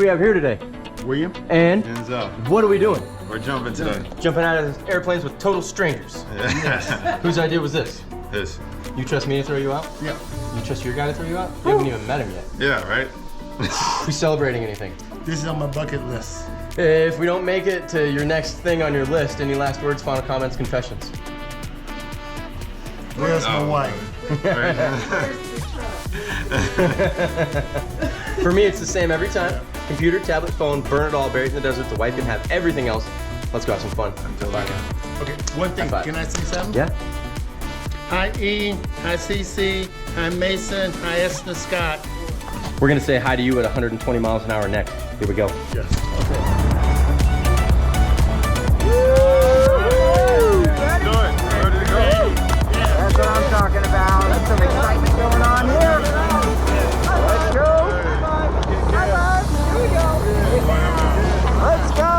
we have here today? William And Denzel. What are we doing? We're jumping today. Jumping out of airplanes with total strangers. Yeah. Whose idea was this? His. You trust me to throw you out? Yeah. You trust your guy to throw you out? You haven't even met him yet. Yeah, right? We celebrating anything? This is on my bucket list. If we don't make it to your next thing on your list, any last words, final comments, confessions? Where's my wife? For me, it's the same every time. Computer, tablet, phone, burn it all, bury it in the desert. The wife can have everything else. Let's go have some fun. Bye now. Okay, one thing, High five. can I say something? Yeah? Hi E, hi CC, hi Mason, hi Esna Scott. We're gonna say hi to you at 120 miles an hour next. Here we go. Yes. Ready to go. That's what I'm talking about. That's some excitement going on here. Let's go. Here we go. Let's go.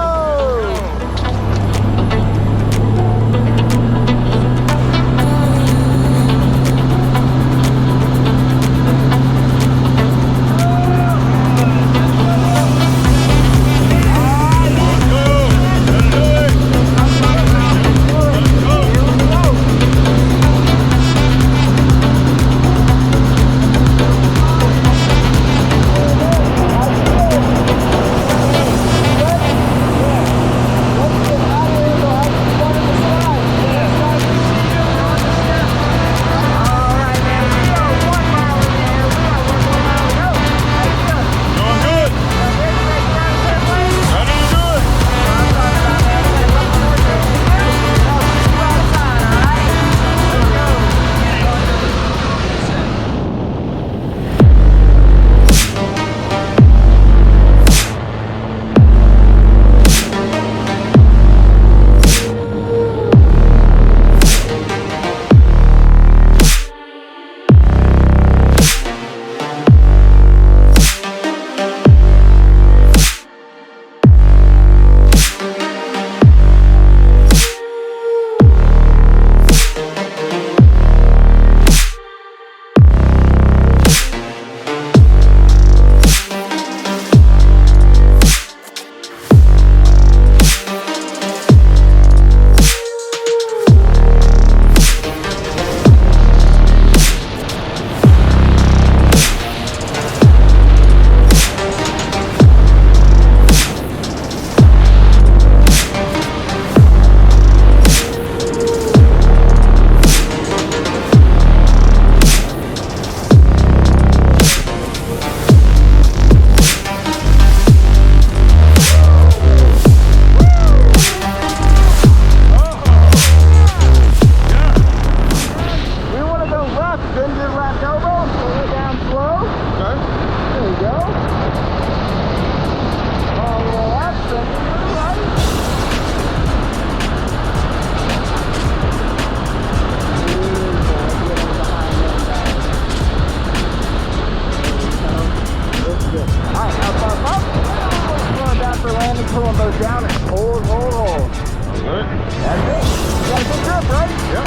Pull them both down and hold. Good. That's it. You got a good grip, right? Yep.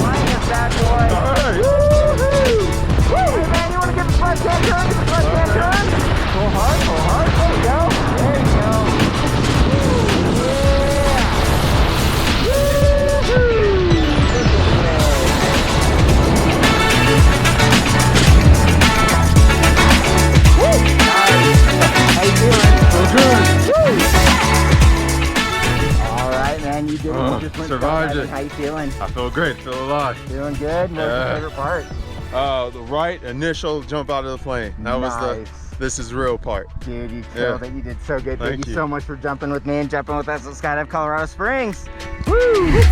Minus that boy. All right. Woo-hoo! Woo! Hey man, you want to get the front hand turn? Get the front hand turn. Pull hard. There you go. There you go. Yeah. Woo-hoo! How you feeling? Good. All right, man. You did it. You just went Survived skydiving. it. How you feeling? I feel great. Feel alive. Feeling good? What's your favorite part? The right initial jump out of the plane. That was this is real part. Dude, you killed it. You did so good. Thank you so much for jumping with me and jumping with us at Skydive Colorado Springs. Woo!